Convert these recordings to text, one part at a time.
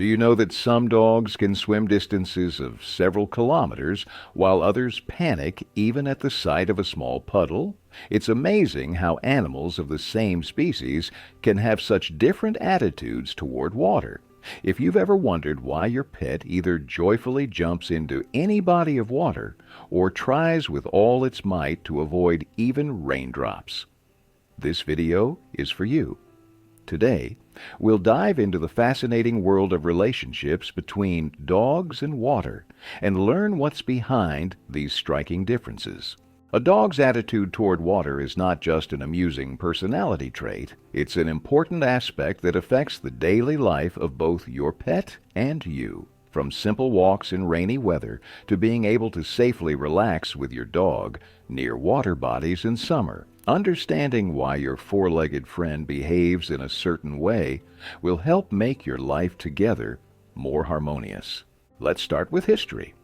Do you know that some dogs can swim distances of several kilometers, while others panic even at the sight of a small puddle? It's amazing how animals of the same species can have such different attitudes toward water. If you've ever wondered why your pet either joyfully jumps into any body of water or tries with all its might to avoid even raindrops, this video is for you. Today, we'll dive into the fascinating world of relationships between dogs and water and learn what's behind these striking differences. A dog's attitude toward water is not just an amusing personality trait, it's an important aspect that affects the daily life of both your pet and you. From simple walks in rainy weather to being able to safely relax with your dog near water bodies in summer, understanding why your four-legged friend behaves in a certain way will help make your life together more harmonious. Let's start with history.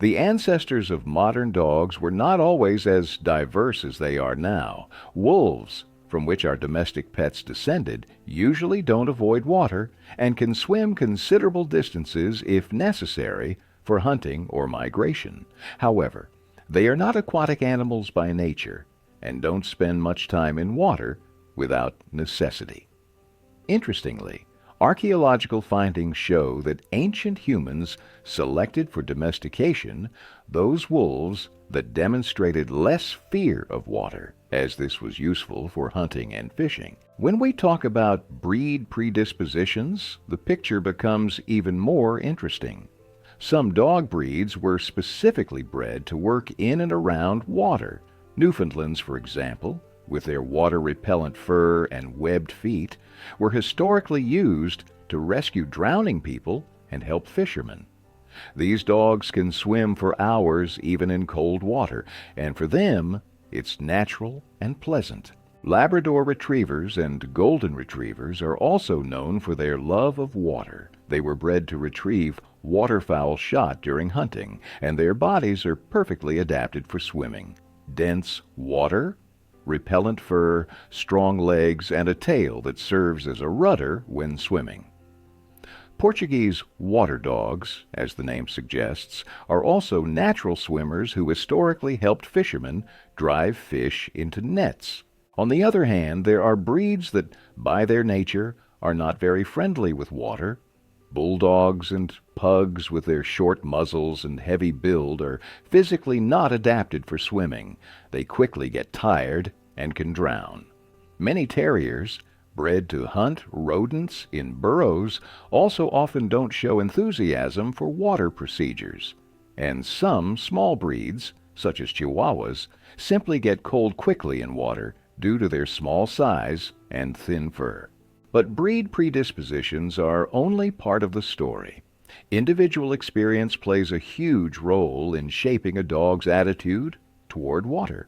The ancestors of modern dogs were not always as diverse as they are now. Wolves, from which our domestic pets descended, usually don't avoid water and can swim considerable distances if necessary for hunting or migration. However, they are not aquatic animals by nature and don't spend much time in water without necessity. Interestingly, archaeological findings show that ancient humans selected for domestication those wolves that demonstrated less fear of water, as this was useful for hunting and fishing. When we talk about breed predispositions, the picture becomes even more interesting. Some dog breeds were specifically bred to work in and around water. Newfoundlands, for example, with their water-repellent fur and webbed feet, were historically used to rescue drowning people and help fishermen. These dogs can swim for hours even in cold water, and for them, it's natural and pleasant. Labrador retrievers and golden retrievers are also known for their love of water. They were bred to retrieve waterfowl shot during hunting, and their bodies are perfectly adapted for swimming. Dense water, repellent fur, strong legs, and a tail that serves as a rudder when swimming. Portuguese water dogs, as the name suggests, are also natural swimmers who historically helped fishermen drive fish into nets. On the other hand, there are breeds that, by their nature, are not very friendly with water. Bulldogs and pugs with their short muzzles and heavy build are physically not adapted for swimming. They quickly get tired and can drown. Many terriers, bred to hunt rodents in burrows, also often don't show enthusiasm for water procedures. And some small breeds, such as Chihuahuas, simply get cold quickly in water due to their small size and thin fur. But breed predispositions are only part of the story. Individual experience plays a huge role in shaping a dog's attitude toward water.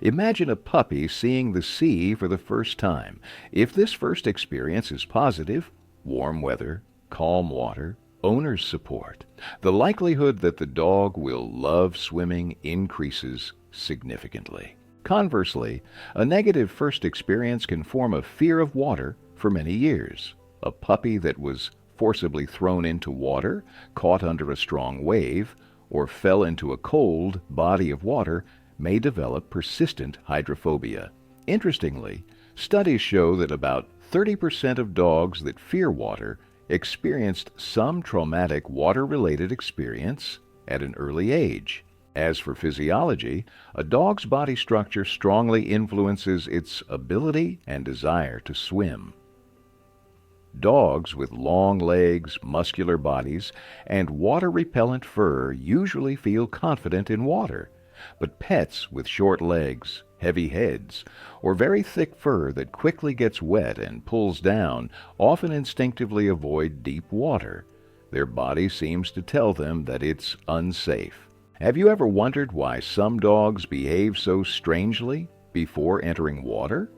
Imagine a puppy seeing the sea for the first time. If this first experience is positive, warm weather, calm water, owner's support, the likelihood that the dog will love swimming increases significantly. Conversely, a negative first experience can form a fear of water for many years. A puppy that was forcibly thrown into water, caught under a strong wave, or fell into a cold body of water may develop persistent hydrophobia. Interestingly, studies show that about 30% of dogs that fear water experienced some traumatic water-related experience at an early age. As for physiology, a dog's body structure strongly influences its ability and desire to swim. Dogs with long legs, muscular bodies, and water-repellent fur usually feel confident in water, but pets with short legs, heavy heads, or very thick fur that quickly gets wet and pulls down often instinctively avoid deep water. Their body seems to tell them that it's unsafe. Have you ever wondered why some dogs behave so strangely before entering water?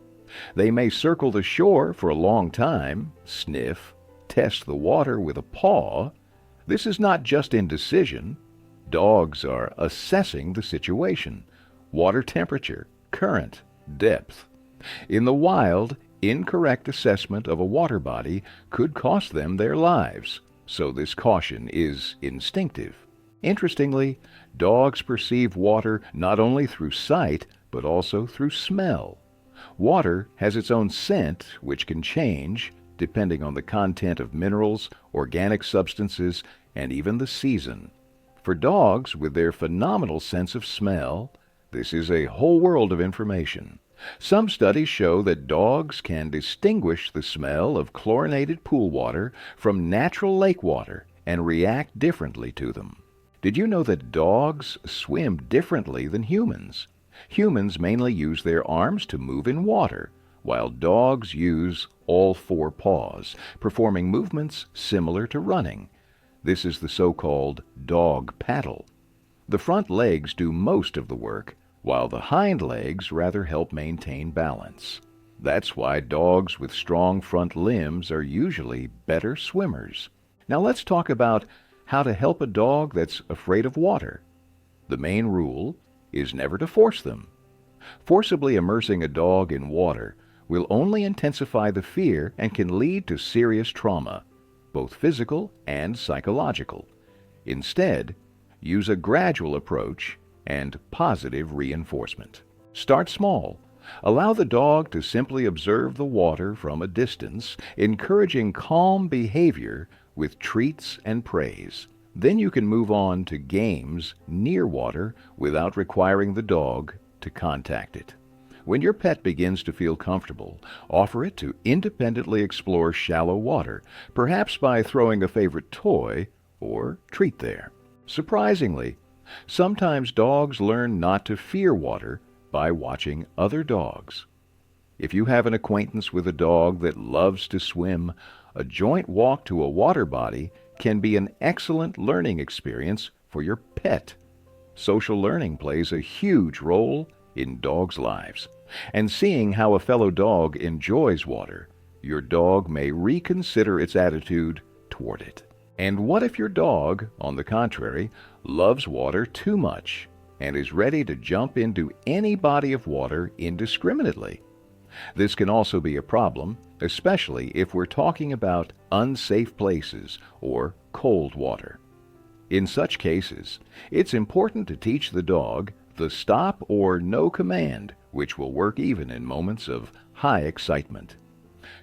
They may circle the shore for a long time, sniff, test the water with a paw. This is not just indecision. Dogs are assessing the situation, water temperature, current, depth. In the wild, incorrect assessment of a water body could cost them their lives. so this caution is instinctive. Interestingly, dogs perceive water not only through sight, but also through smell. Water has its own scent, which can change depending on the content of minerals, organic substances, and even the season. For dogs, with their phenomenal sense of smell, this is a whole world of information. Some studies show that dogs can distinguish the smell of chlorinated pool water from natural lake water and react differently to them. Did you know that dogs swim differently than humans? Humans mainly use their arms to move in water, while dogs use all four paws, performing movements similar to running. This is the so-called dog paddle. The front legs do most of the work, while the hind legs rather help maintain balance. That's why dogs with strong front limbs are usually better swimmers. Now let's talk about how to help a dog that's afraid of water. The main rule is never to force them. Forcibly immersing a dog in water will only intensify the fear and can lead to serious trauma, both physical and psychological. Instead, use a gradual approach and positive reinforcement. Start small. Allow the dog to simply observe the water from a distance, encouraging calm behavior with treats and praise. Then you can move on to games near water without requiring the dog to contact it. When your pet begins to feel comfortable, offer it to independently explore shallow water, perhaps by throwing a favorite toy or treat there. Surprisingly, sometimes dogs learn not to fear water by watching other dogs. If you have an acquaintance with a dog that loves to swim, a joint walk to a water body can be an excellent learning experience for your pet. Social learning plays a huge role in dogs' lives, and seeing how a fellow dog enjoys water, your dog may reconsider its attitude toward it. And what if your dog, on the contrary, loves water too much and is ready to jump into any body of water indiscriminately? This can also be a problem, especially if we're talking about unsafe places or cold water. In such cases, it's important to teach the dog the stop or no command, which will work even in moments of high excitement.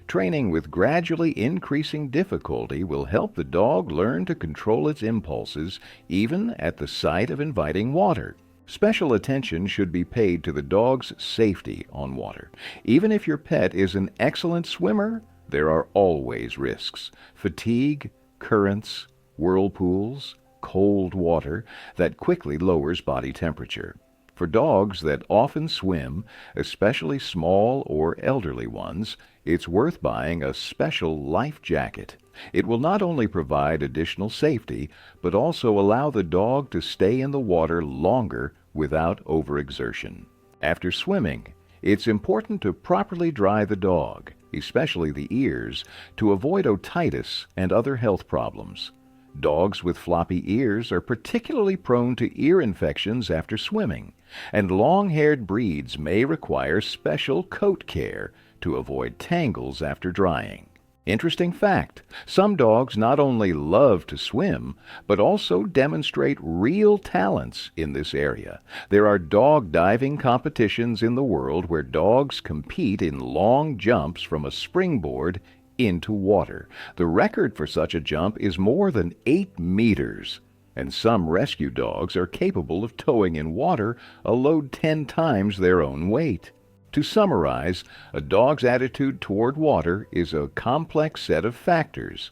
Training with gradually increasing difficulty will help the dog learn to control its impulses even at the sight of inviting water. Special attention should be paid to the dog's safety on water. Even if your pet is an excellent swimmer, there are always risks. Fatigue, currents, whirlpools, cold water that quickly lowers body temperature. For dogs that often swim, especially small or elderly ones, it's worth buying a special life jacket. It will not only provide additional safety, but also allow the dog to stay in the water longer without overexertion. After swimming, it's important to properly dry the dog, especially the ears, to avoid otitis and other health problems. Dogs with floppy ears are particularly prone to ear infections after swimming, and long-haired breeds may require special coat care to avoid tangles after drying. Interesting fact, some dogs not only love to swim, but also demonstrate real talents in this area. There are dog diving competitions in the world where dogs compete in long jumps from a springboard into water. The record for such a jump is more than 8 meters, and some rescue dogs are capable of towing in water a load 10 times their own weight. To summarize, a dog's attitude toward water is a complex set of factors: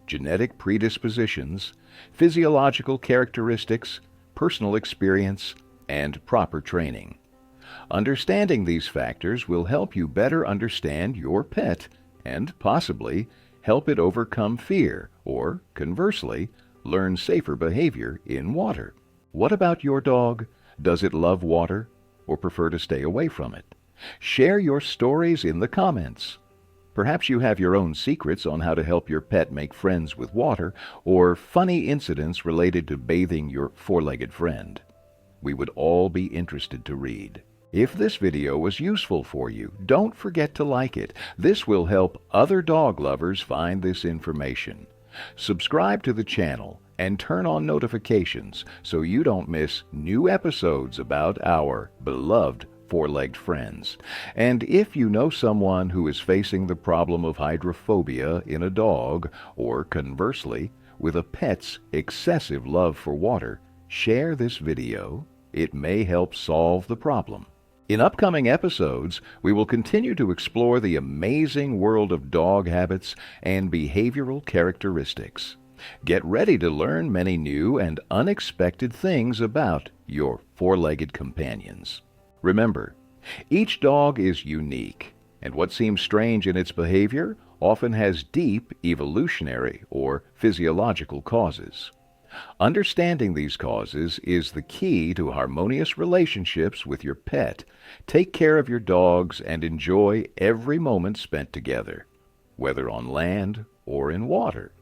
genetic predispositions, physiological characteristics, personal experience, and proper training. Understanding these factors will help you better understand your pet and possibly help it overcome fear or, conversely, learn safer behavior in water. What about your dog? Does it love water or prefer to stay away from it? Share your stories in the comments. Perhaps you have your own secrets on how to help your pet make friends with water, or funny incidents related to bathing your four-legged friend. We would all be interested to read. If this video was useful for you, don't forget to like it. This will help other dog lovers find this information. Subscribe to the channel and turn on notifications so you don't miss new episodes about our beloved four-legged friends. And if you know someone who is facing the problem of hydrophobia in a dog, or conversely, with a pet's excessive love for water, share this video. It may help solve the problem. In upcoming episodes, we will continue to explore the amazing world of dog habits and behavioral characteristics. Get ready to learn many new and unexpected things about your four-legged companions. Remember, each dog is unique, and what seems strange in its behavior often has deep evolutionary or physiological causes. Understanding these causes is the key to harmonious relationships with your pet. Take care of your dogs and enjoy every moment spent together, whether on land or in water.